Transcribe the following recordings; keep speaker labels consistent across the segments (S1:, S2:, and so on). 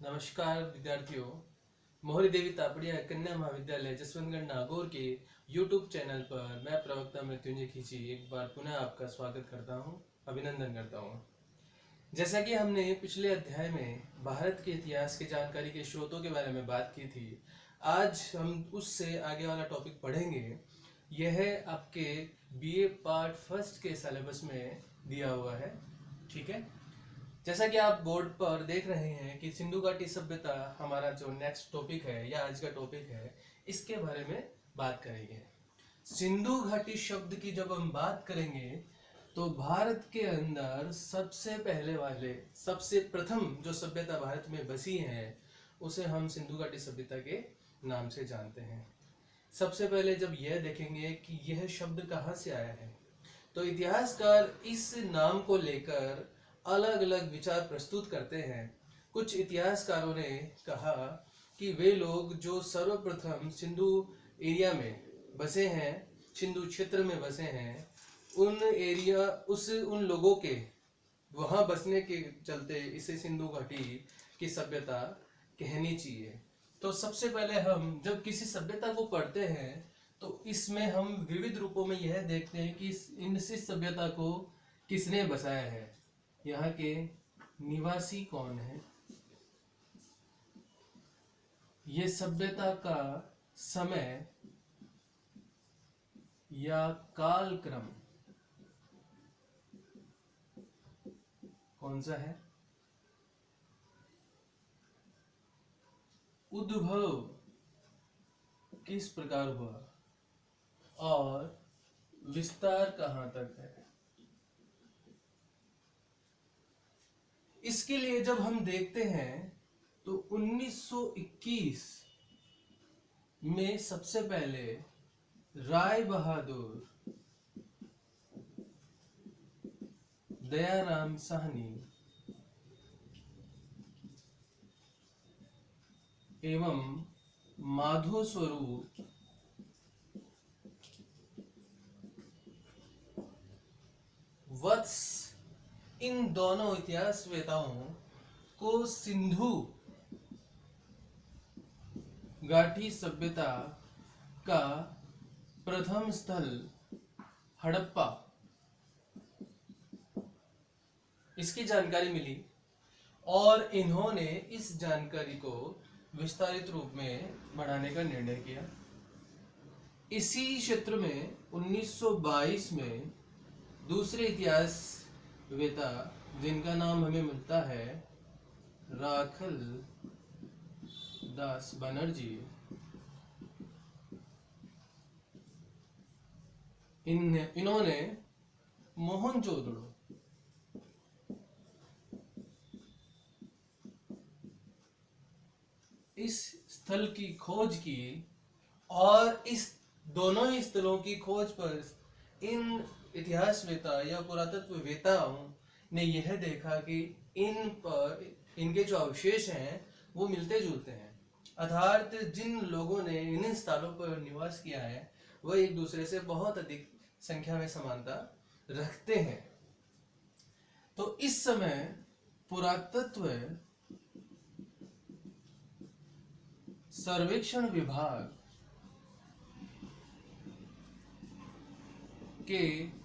S1: नमस्कार विद्यार्थियों। मोहरी देवी तापड़िया कन्या महाविद्यालय जसवंतगढ़ नागौर के YouTube चैनल पर मैं प्रवक्ता मृत्युंजय खींची एक बार पुनः आपका स्वागत करता हूं, अभिनंदन करता हूं। जैसा कि हमने पिछले अध्याय में भारत के इतिहास की जानकारी के स्रोतों के बारे में बात की थी, आज हम उससे आगे वाला टॉपिक पढ़ेंगे। यह आपके BA पार्ट फर्स्ट के सिलेबस में दिया हुआ है। ठीक है, जैसा कि आप बोर्ड पर देख रहे हैं कि सिंधु घाटी सभ्यता हमारा जो नेक्स्ट टॉपिक है या आज का टॉपिक है, इसके बारे में बात करेंगे। सिंधु घाटी शब्द की जब हम बात करेंगे तो भारत के अंदर सबसे प्रथम जो सभ्यता भारत में बसी है उसे हम सिंधु घाटी सभ्यता के नाम से जानते हैं। सबसे पहले जब यह देखेंगे कि यह शब्द कहाँ से आया है, तो इतिहासकार इस नाम को लेकर अलग अलग विचार प्रस्तुत करते हैं। कुछ इतिहासकारों ने कहा कि वे लोग जो सर्वप्रथम सिंधु एरिया में बसे हैं, सिंधु क्षेत्र में बसे हैं, उन लोगों के वहां बसने के चलते इसे सिंधु घाटी की सभ्यता कहनी चाहिए। तो सबसे पहले हम जब किसी सभ्यता को पढ़ते हैं तो इसमें हम विविध रूपों में यह देखते हैं कि इस सभ्यता को किसने बसाया है, यहाँ के निवासी कौन है, ये सभ्यता का समय या कालक्रम कौन सा है, उद्भव किस प्रकार हुआ और विस्तार कहां तक है। इसके लिए जब हम देखते हैं तो 1921 में सबसे पहले राय बहादुर, दयाराम साहनी एवं माधो स्वरूप वत्स, इन दोनों इतिहासवेताओं को सिंधु घाटी सभ्यता का प्रथम स्थल हड़प्पा इसकी जानकारी मिली और इन्होंने इस जानकारी को विस्तारित रूप में बढ़ाने का निर्णय किया। इसी क्षेत्र में 1922 में दूसरे इतिहासवेता जिनका नाम हमें मिलता है राखल दास बनर्जी, इन्होंने मोहनजोदड़ो इस स्थल की खोज की और इस दोनों ही स्थलों की खोज पर इन इतिहासवेता या पुरातत्ववेताओं ने यह देखा कि इन पर इनके जो अवशेष हैं वो मिलते जुलते हैं, अर्थात जिन लोगों ने इन स्थलों पर निवास किया है वह एक दूसरे से बहुत अधिक संख्या में समानता रखते हैं। तो इस समय पुरातत्व सर्वेक्षण विभाग के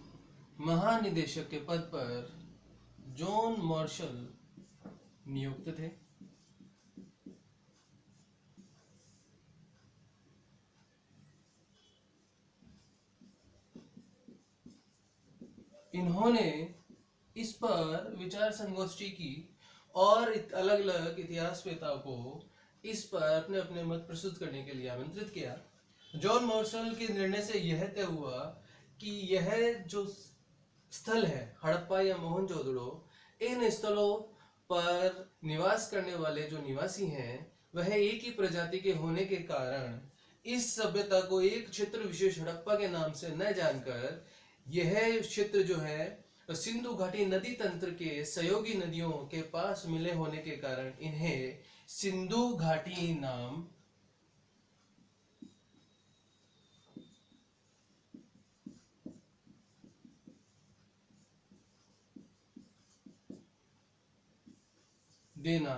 S1: महानिदेशक के पद पर जॉन मार्शल नियुक्त थे। इन्होंने इस पर विचार संगोष्ठी की और अलग अलग इतिहासवेताओं को इस पर अपने अपने मत प्रस्तुत करने के लिए आमंत्रित किया। जॉन मार्शल के निर्णय से यह तय हुआ कि यह जो स्थल है हड़प्पा या मोहनजोदड़ो, इन स्थलों पर निवास करने वाले जो निवासी हैं वह एक ही प्रजाति के होने के कारण इस सभ्यता को एक क्षेत्र विशेष हड़प्पा के नाम से न जानकर यह क्षेत्र जो है सिंधु घाटी नदी तंत्र के सहयोगी नदियों के पास मिले होने के कारण इन्हें सिंधु घाटी नाम देना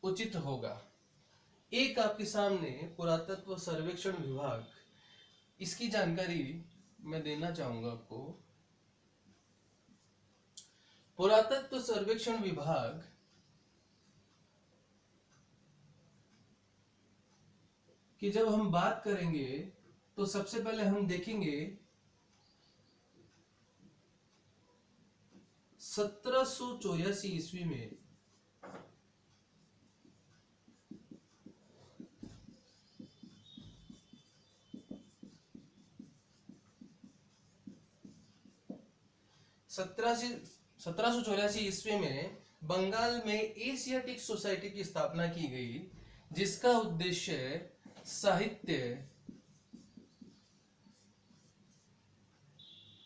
S1: उचित होगा। एक आपके सामने पुरातत्व सर्वेक्षण विभाग, इसकी जानकारी मैं देना चाहूंगा आपको। पुरातत्व सर्वेक्षण विभाग की जब हम बात करेंगे तो सबसे पहले हम देखेंगे 1784 ईस्वी में सत्रह सौ चौरासी ईस्वी में बंगाल में एशियाटिक सोसाइटी की स्थापना की गई, जिसका उद्देश्य साहित्य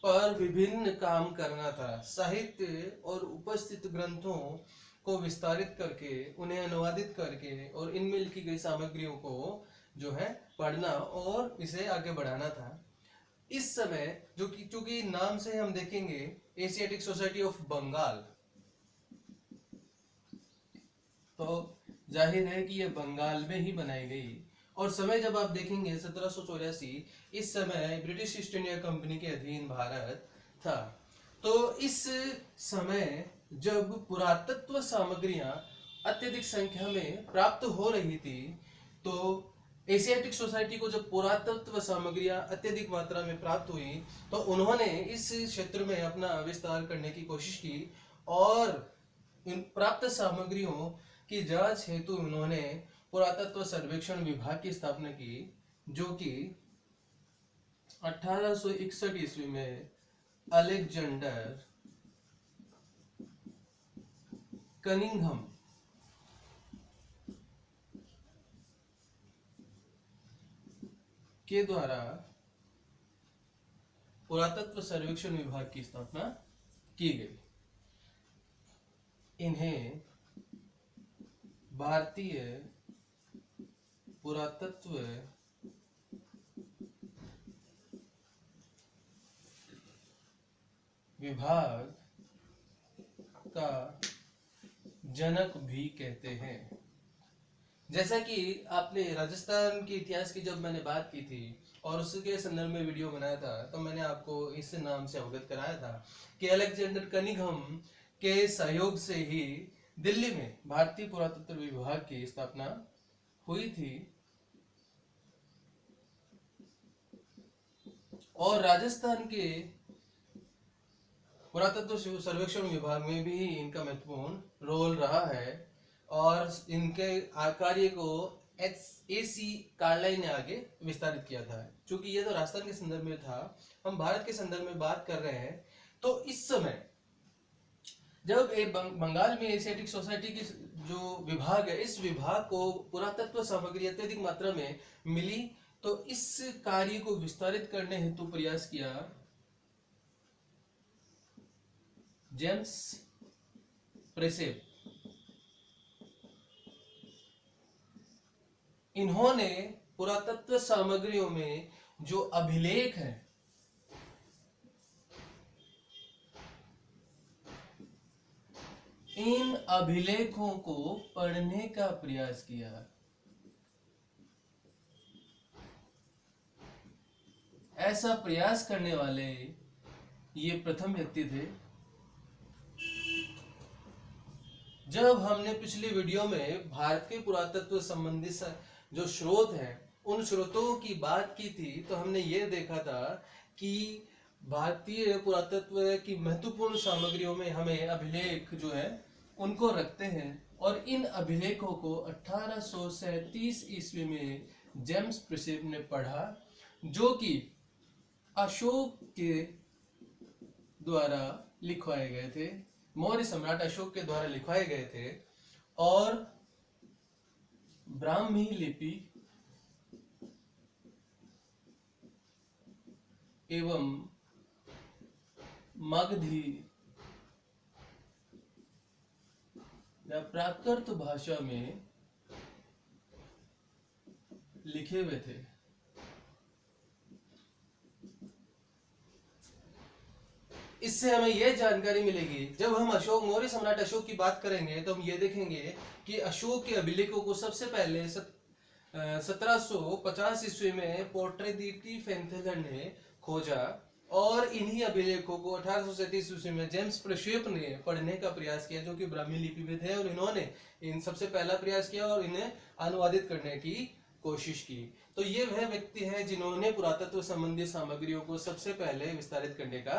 S1: पर विभिन्न काम करना था। साहित्य और उपस्थित ग्रंथों को विस्तारित करके, उन्हें अनुवादित करके और इनमें लिखी गई सामग्रियों को जो है पढ़ना और इसे आगे बढ़ाना था। इस समय जो कि चूंकि नाम से हम देखेंगे एशियाटिक सोसाइटी ऑफ बंगाल, तो जाहिर है कि यह बंगाल में ही बनाई गई। और समय जब आप देखेंगे 1784, इस समय ब्रिटिश ईस्ट इंडिया कंपनी के अधीन भारत था। तो इस समय जब पुरातत्व सामग्रियां अत्यधिक संख्या में प्राप्त हो रही थी, तो एशियाटिक सोसाइटी को जब पुरातत्व सामग्रियां अत्यधिक मात्रा में प्राप्त हुई, तो उन्होंने इस क्षेत्र में अपना विस्तार करने की कोशिश की और इन प्राप्त सामग्रियों की जांच हेतु उन्होंने पुरातत्व सर्वेक्षण विभाग की स्थापना की, जो कि 1861 ईस्वी में अलेक्जेंडर कनिंघम के द्वारा पुरातत्व सर्वेक्षण विभाग की स्थापना की गई। इन्हें भारतीय पुरातत्व विभाग का जनक भी कहते हैं। जैसा कि आपने राजस्थान के इतिहास की जब मैंने बात की थी और उसके संदर्भ में वीडियो बनाया था, तो मैंने आपको इस नाम से अवगत कराया था कि अलेक्जेंडर कनिंघम के सहयोग से ही दिल्ली में भारतीय पुरातत्व विभाग की स्थापना हुई थी। और राजस्थान के पुरातत्व सर्वेक्षण विभाग में भी इनका महत्वपूर्ण रोल रहा है और इनके कार्य को AC कार्लाइल ने आगे विस्तारित किया था। क्योंकि ये तो राजस्थान के संदर्भ में था, हम भारत के संदर्भ में बात कर रहे हैं। तो इस समय जब बंगाल में एशियाटिक सोसाइटी की जो विभाग है, इस विभाग को पुरातत्व सामग्री अत्यधिक मात्रा में मिली, तो इस कार्य को विस्तारित करने हेतु प्रयास किया जेम्स प्रेसेप। इन्होंने पुरातत्व सामग्रियों में जो अभिलेख हैं, इन अभिलेखों को पढ़ने का प्रयास किया। ऐसा प्रयास करने वाले ये प्रथम व्यक्ति थे। जब हमने पिछली वीडियो में भारत के पुरातत्व संबंधी जो स्रोत हैं, उन स्रोतों की बात की थी, तो हमने ये देखा था कि भारतीय पुरातत्व की महत्वपूर्ण सामग्रियों में हमें अभिलेख जो है उनको रखते हैं। और इन अभिलेखों को 1837 ईस्वी में जेम्स प्रेसेप ने पढ़ा, जो कि अशोक के द्वारा लिखवाए गए थे, मौर्य सम्राट अशोक के द्वारा लिखवाए गए थे। और ब्राह्मी लिपि एवं मगधी या प्राकृत भाषा में लिखे हुए थे। इससे हमें यह जानकारी मिलेगी, जब हम अशोक मौर्य सम्राट अशोक की बात करेंगे तो हम ये देखेंगे कि अशोक के अभिलेखों को सबसे पहले 1750 ईस्वी में पोर्ट्रे दी टी फेंथेलर ने खोजा, और इन्हीं अभिलेखों को 1837 ईस्वी में जेम्स प्रशेप ने पढ़ने का प्रयास किया, जो कि ब्राह्मी लिपि में थे, और इन्होंने इन सबसे पहला प्रयास किया और इन्हें अनुवादित करने की कोशिश की। तो ये वह व्यक्ति है जिन्होंने पुरातत्व संबंधी सामग्रियों को सबसे पहले विस्तारित करने का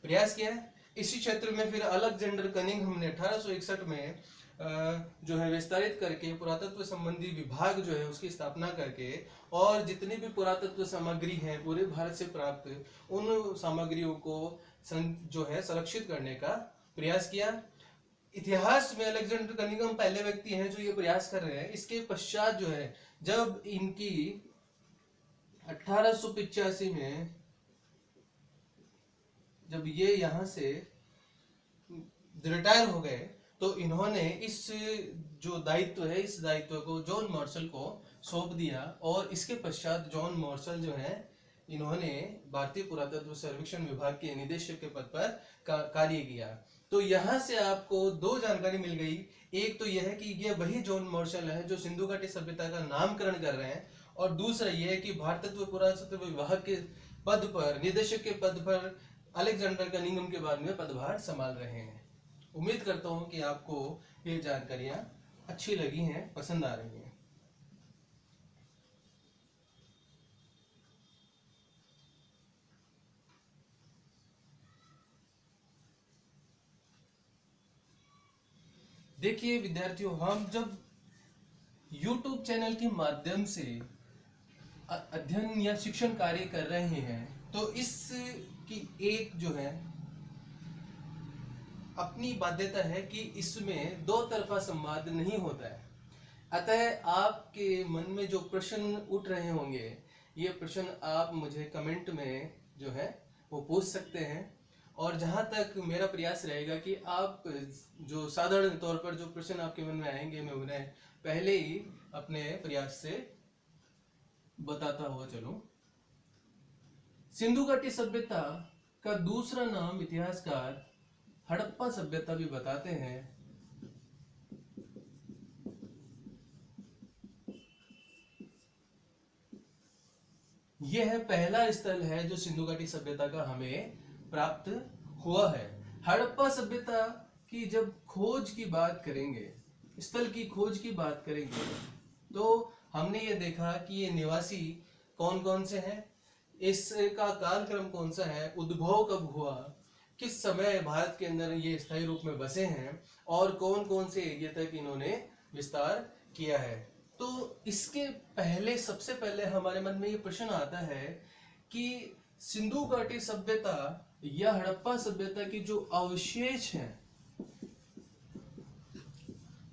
S1: प्रयास किया है। इसी क्षेत्र में फिर अलेक्जेंडर कनिंघम ने 1861 में जो है विस्तारित करके पुरातत्व संबंधी विभाग जो है उसकी स्थापना करके, और जितनी भी पुरातत्व सामग्री है पूरे भारत से प्राप्त उन सामग्रियों को जो है संरक्षित करने का प्रयास किया। इतिहास में अलेक्जेंडर कनिंघम पहले व्यक्ति हैं जो ये प्रयास कर रहे हैं। इसके पश्चात जो है जब इनकी 1885 में जब ये यहां से रिटायर हो गए तो इन्होंने इस जो दायित्व है इस दायित्व को जॉन मार्शल को सौंप दिया, और इसके पश्चात जॉन मार्शल जो है इन्होंने भारतीय पुरातत्व सर्वेक्षण विभाग के निदेशक के पद पर कार्य किया। तो यहाँ से आपको दो जानकारी मिल गई। एक तो यह है कि ये वही जॉन मार्शल है जो सिंधु घाटी सभ्यता का नामकरण कर रहे हैं, और दूसरा यह है कि भारतत्व पुरातत्व विभाग के पद पर, निदेशक के पद पर अलेक्जेंडर कनिंघम के बाद में पदभार संभाल रहे हैं। उम्मीद करता हूं कि आपको ये जानकारियां अच्छी लगी हैं, पसंद आ रही हैं। देखिए विद्यार्थियों, हम जब YouTube चैनल के माध्यम से अध्ययन या शिक्षण कार्य कर रहे हैं तो इसकी एक जो है अपनी बाध्यता है कि इसमें दो तरफा संवाद नहीं होता है। अतः आपके मन में जो प्रश्न उठ रहे होंगे, ये प्रश्न आप मुझे कमेंट में जो है वो पूछ सकते हैं, और जहां तक मेरा प्रयास रहेगा कि आप जो साधारण तौर पर जो प्रश्न आपके मन में आएंगे मैं उन्हें पहले ही अपने प्रयास से बताता हुआ चलूं। सिंधु घाटी सभ्यता का दूसरा नाम इतिहासकार हड़प्पा सभ्यता भी बताते हैं। यह पहला स्थल है जो सिंधु घाटी सभ्यता का हमें प्राप्त हुआ है। हड़प्पा सभ्यता की जब खोज की बात करेंगे, स्थल की खोज की बात करेंगे, तो हमने ये देखा कि ये निवासी कौन कौन से हैं, इसका कालक्रम कौन सा है, उद्भव कब हुआ, किस समय भारत के अंदर ये स्थायी रूप में बसे हैं, और कौन कौन से एरिया तक इन्होंने विस्तार किया है। तो इसके पहले सबसे पहले हमारे मन में ये प्रश्न आता है कि सिंधु घाटी सभ्यता या हड़प्पा सभ्यता की जो अवशेष हैं,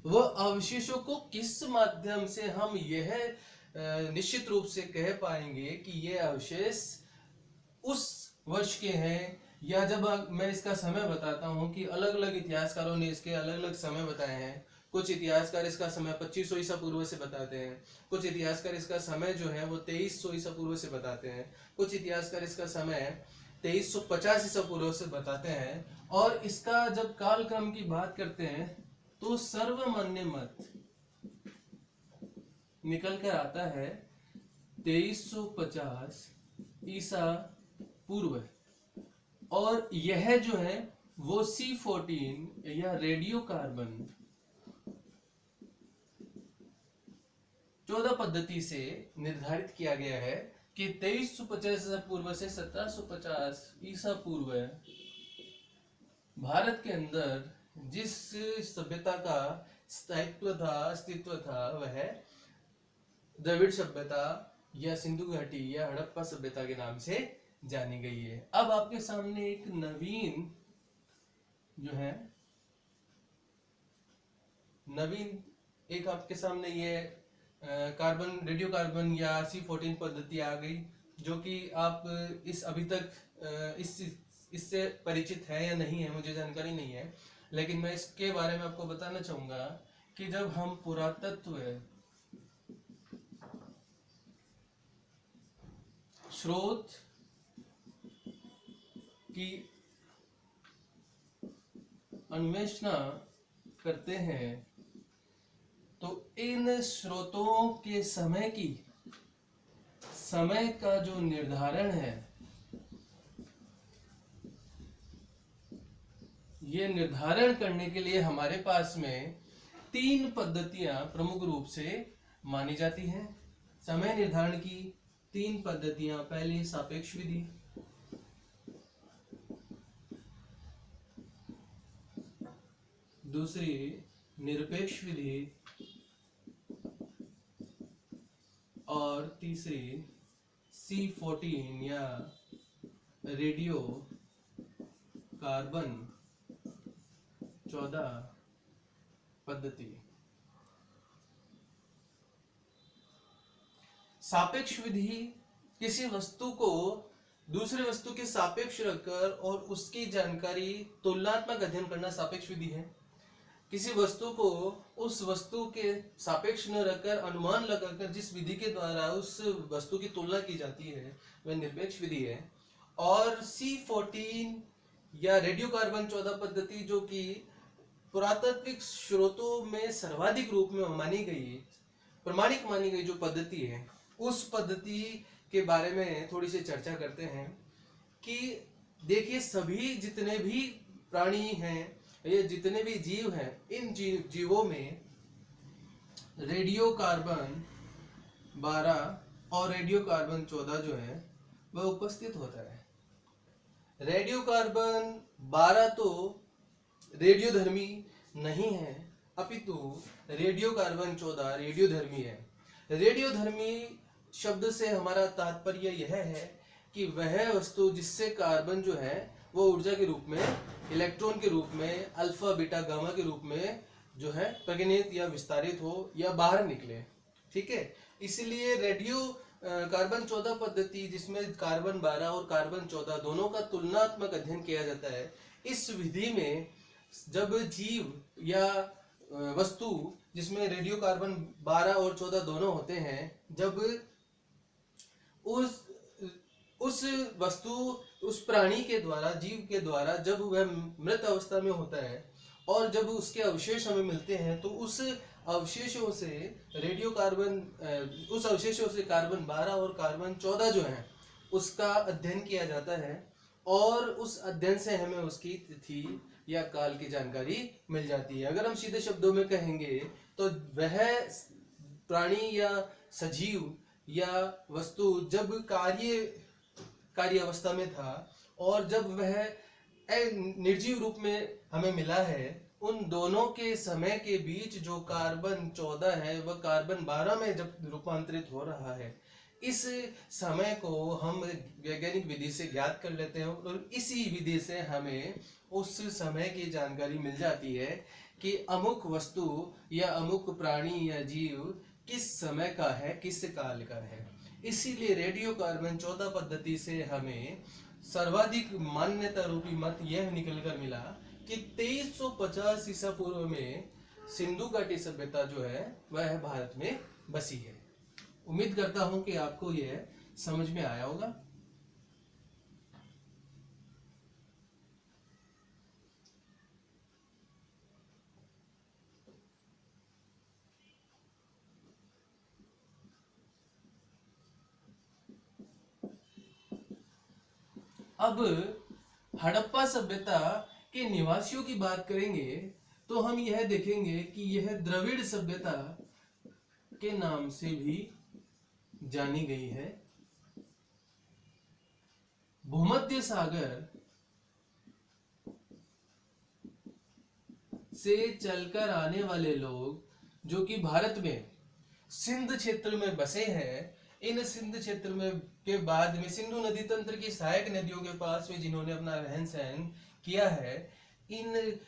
S1: वह अवशेषों को किस माध्यम से हम यह निश्चित रूप से कह पाएंगे कि ये अवशेष उस वर्ष के हैं, या जब मैं इसका समय बताता हूं कि अलग अलग इतिहासकारों ने इसके अलग अलग समय बताए हैं। कुछ इतिहासकार इसका समय 2500 ईसा पूर्व से बताते हैं, कुछ इतिहासकार इसका समय जो है वो 2300 ईसा पूर्व से बताते हैं, कुछ इतिहासकार इसका समय 2350 ईसा पूर्व से बताते हैं, और इसका जब कालक्रम की बात करते हैं तो सर्वमान्य मत निकल कर आता है 2350 ईसा पूर्व, और यह जो है वो C14 या रेडियो कार्बन 14 पद्धति से निर्धारित किया गया है कि 2350 ईसा पूर्व से 1750 ईसा पूर्व भारत के अंदर जिस सभ्यता का स्थायित्व था, अस्तित्व था, वह द्रविड़ सभ्यता या सिंधु घाटी या हड़प्पा सभ्यता के नाम से जानी गई है। अब आपके सामने एक नवीन जो है एक आपके सामने ये कार्बन, रेडियो कार्बन या C14 पद्धति आ गई, जो कि आप इस अभी तक इससे परिचित है या नहीं है मुझे जानकारी नहीं है, लेकिन मैं इसके बारे में आपको बताना चाहूंगा कि जब हम पुरातत्व स्रोत की अन्वेषण करते हैं तो इन स्रोतों के समय का जो निर्धारण है, ये निर्धारण करने के लिए हमारे पास में 3 पद्धतियां प्रमुख रूप से मानी जाती हैं। समय निर्धारण की 3 पद्धतियां, पहली सापेक्ष विधि, दूसरी निरपेक्ष विधि और तीसरी C14 या रेडियो कार्बन 14 पद्धति। सापेक्ष विधि किसी वस्तु को दूसरे वस्तु के सापेक्ष रखकर और उसकी जानकारी तुलनात्मक अध्ययन करना सापेक्ष विधि है। किसी वस्तु को उस वस्तु के सापेक्ष न रखकर अनुमान लगाकर जिस विधि के द्वारा उस वस्तु की तुलना की जाती है वह निरपेक्ष विधि है। और C14 या रेडियो कार्बन 14 पद्धति जो कि पुरातात्विक स्रोतों में सर्वाधिक रूप में मानी गई, प्रमाणिक मानी गई जो पद्धति है, उस पद्धति के बारे में थोड़ी सी चर्चा करते हैं कि देखिए सभी जितने भी प्राणी हैं, ये जितने भी जीव हैं, इन जीवों में रेडियो कार्बन 12 और रेडियो कार्बन 14 जो है वह उपस्थित होता है। रेडियो कार्बन 12 तो रेडियोधर्मी नहीं है, अपितु रेडियो कार्बन 14 रेडियोधर्मी है। रेडियोधर्मी शब्द से हमारा तात्पर्य यह है कि वह वस्तु जिससे कार्बन जो है वो ऊर्जा के रूप में, इलेक्ट्रॉन के रूप में, अल्फा बीटा गामा के रूप में जो है प्रगणित या विस्तारित हो या बाहर निकले। ठीक है, इसलिए रेडियो कार्बन 14 पद्धति जिसमें कार्बन 12 और कार्बन 14 दोनों का तुलनात्मक अध्ययन किया जाता है, इस विधि में जब जीव या वस्तु जिसमें रेडियो कार्बन 12 और 14 दोनों होते हैं, जब उस वस्तु, उस प्राणी के द्वारा, जीव के द्वारा जब वह मृत अवस्था में होता है और जब उसके अवशेष हमें मिलते हैं तो उस अवशेषों से रेडियो कार्बन, उस अवशेषों से कार्बन 12 और कार्बन 14 जो है उसका अध्ययन किया जाता है और उस अध्ययन से हमें उसकी तिथि या काल की जानकारी मिल जाती है। अगर हम सीधे शब्दों में कहेंगे तो वह प्राणी या सजीव या वस्तु जब कार्य अवस्था में था और जब वह निर्जीव रूप में हमें मिला है, उन दोनों के समय के बीच जो कार्बन 14 है वह कार्बन 12 में जब रूपांतरित हो रहा है, इस समय को हम वैज्ञानिक विधि से ज्ञात कर लेते हैं और इसी विधि से हमें उस समय की जानकारी मिल जाती है कि अमुक वस्तु या अमुक प्राणी या जीव किस समय का है, किस काल का है। इसीलिए रेडियो कार्बन 14 पद्धति से हमें सर्वाधिक मान्यता रूपी मत यह निकलकर मिला कि 2350 ईसा पूर्व में सिंधु घाटी सभ्यता जो है वह भारत में बसी है। उम्मीद करता हूं कि आपको यह समझ में आया होगा। अब हड़प्पा सभ्यता के निवासियों की बात करेंगे तो हम यह देखेंगे कि यह द्रविड़ सभ्यता के नाम से भी जानी गई है। भूमध्य सागर से चलकर आने वाले लोग जो कि भारत में सिंध क्षेत्र में बसे हैं, इन सिंध क्षेत्र में के बाद में सिंधु नदी तंत्र की सहायक नदियों के पास में जिन्होंने अपना रहन सहन किया है, इन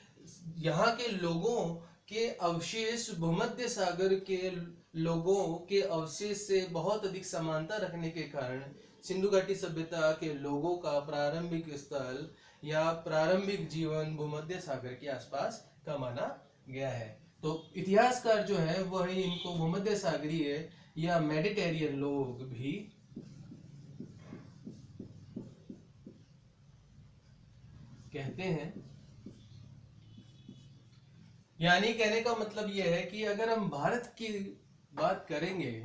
S1: यहाँ के लोगों के अवशेष भूमध्य सागर के लोगों के अवशेष से बहुत अधिक समानता रखने के कारण सिंधु घाटी सभ्यता के लोगों का प्रारंभिक स्थल या प्रारंभिक जीवन भूमध्य सागर के आसपास का माना गया है। तो इतिहासकार जो है वह इनको भूमध्य सागरीय या मेडिटेरियन लोग भी कहते हैं। यानी कहने का मतलब यह है कि अगर हम भारत की बात करेंगे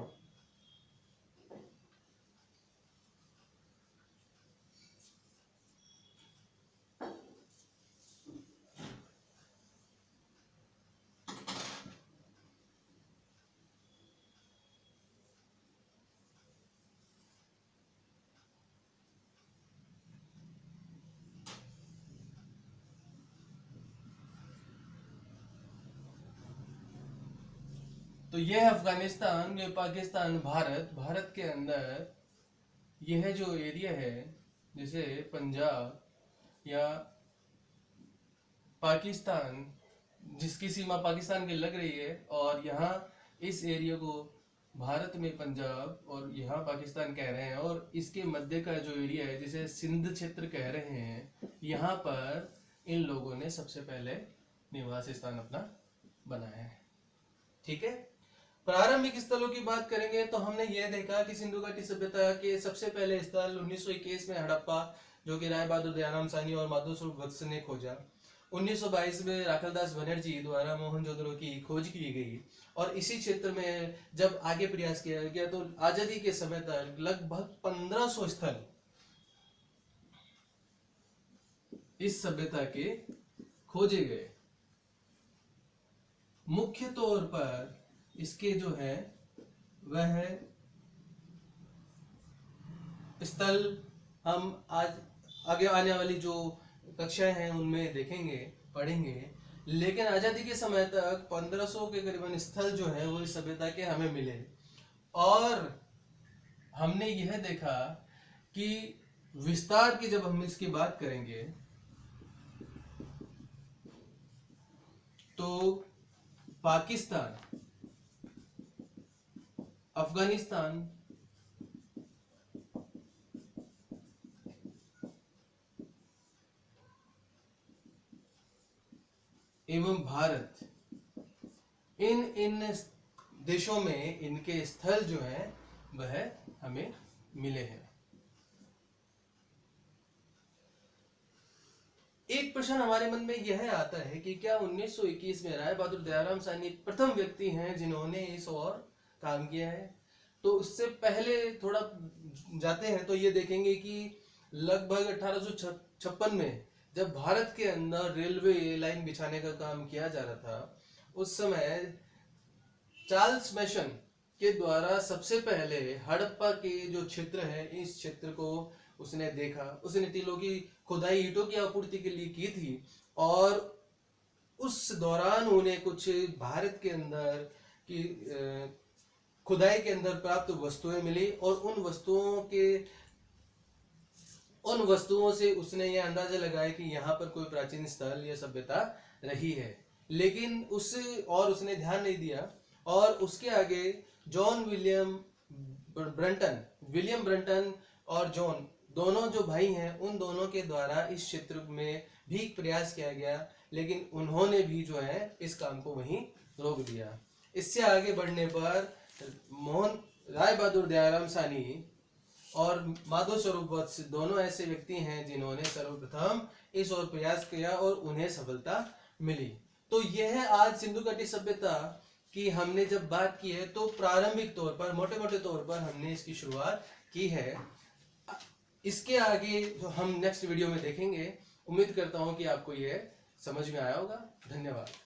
S1: तो यह अफगानिस्तान, ये पाकिस्तान, भारत के अंदर यह जो एरिया है जैसे पंजाब या पाकिस्तान, जिसकी सीमा पाकिस्तान की लग रही है, और यहाँ इस एरिया को भारत में पंजाब और यहाँ पाकिस्तान कह रहे हैं, और इसके मध्य का जो एरिया है जिसे सिंध क्षेत्र कह रहे हैं, यहाँ पर इन लोगों ने सबसे पहले निवास स्थान अपना बनाया है। ठीक है। प्रारंभिक स्थलों की बात करेंगे तो हमने यह देखा कि सिंधु घाटी सभ्यता के सबसे पहले स्थल 1921 में हड़प्पा, जो कि राय बहादुर दयाराम साहनी और माधव स्वरूप वत्स ने खोजा। 1922 में राखलदास बनर्जी द्वारा मोहनजोदड़ो की खोज की गई, और इसी क्षेत्र में जब आगे प्रयास किया गया तो आजादी के समय तक लगभग 1500 स्थल इस सभ्यता के खोजे गए। मुख्य तौर पर इसके जो है वह स्थल हम आज आगे आने वाली जो कक्षाएं हैं उनमें देखेंगे, पढ़ेंगे। लेकिन आजादी के समय तक 1500 के करीबन स्थल जो है वो इस सभ्यता के हमें मिले, और हमने यह देखा कि विस्तार की जब हम इसकी बात करेंगे तो पाकिस्तान, अफगानिस्तान एवं भारत, इन देशों में इनके स्थल जो है वह हमें मिले हैं। एक प्रश्न हमारे मन में यह आता है कि क्या 1921 में राय बहादुर दयाराम साहनी प्रथम व्यक्ति हैं जिन्होंने इस ओर काम किया है? तो उससे पहले थोड़ा जाते हैं तो ये देखेंगे कि लगभग 1856 में जब भारत के अंदर रेलवे लाइन बिछाने का काम किया जा रहा था, उस समय चार्ल्स मैशन के द्वारा सबसे पहले हड़प्पा के जो क्षेत्र है इस क्षेत्र को उसने देखा। उसने टीलों की खुदाई ईंटों की आपूर्ति के लिए की थी, और उस दौरान उन्हें कुछ भारत के अंदर की खुदाई के अंदर प्राप्त वस्तुएं मिली, और उन वस्तुओं से उसने यह अंदाजा लगाया कि यहाँ पर कोई प्राचीन स्थल या सभ्यता रही है। लेकिन उसने ध्यान नहीं दिया, और उसके आगे विलियम ब्रंटन और जॉन दोनों जो भाई हैं, उन दोनों के द्वारा इस क्षेत्र में भी प्रयास किया गया, लेकिन उन्होंने भी जो है इस काम को वहीं रोक दिया। इससे आगे बढ़ने पर राय बहादुर दयाराम साहनी और माधव स्वरूप वत्स दोनों ऐसे व्यक्ति हैं जिन्होंने सर्वप्रथम इस ओर प्रयास किया और उन्हें सफलता मिली। तो यह आज सिंधु घाटी सभ्यता की हमने जब बात की है तो प्रारंभिक तौर पर, मोटे मोटे तौर पर हमने इसकी शुरुआत की है। इसके आगे जो हम नेक्स्ट वीडियो में देखेंगे, उम्मीद करता हूं कि आपको यह समझ में आया होगा। धन्यवाद।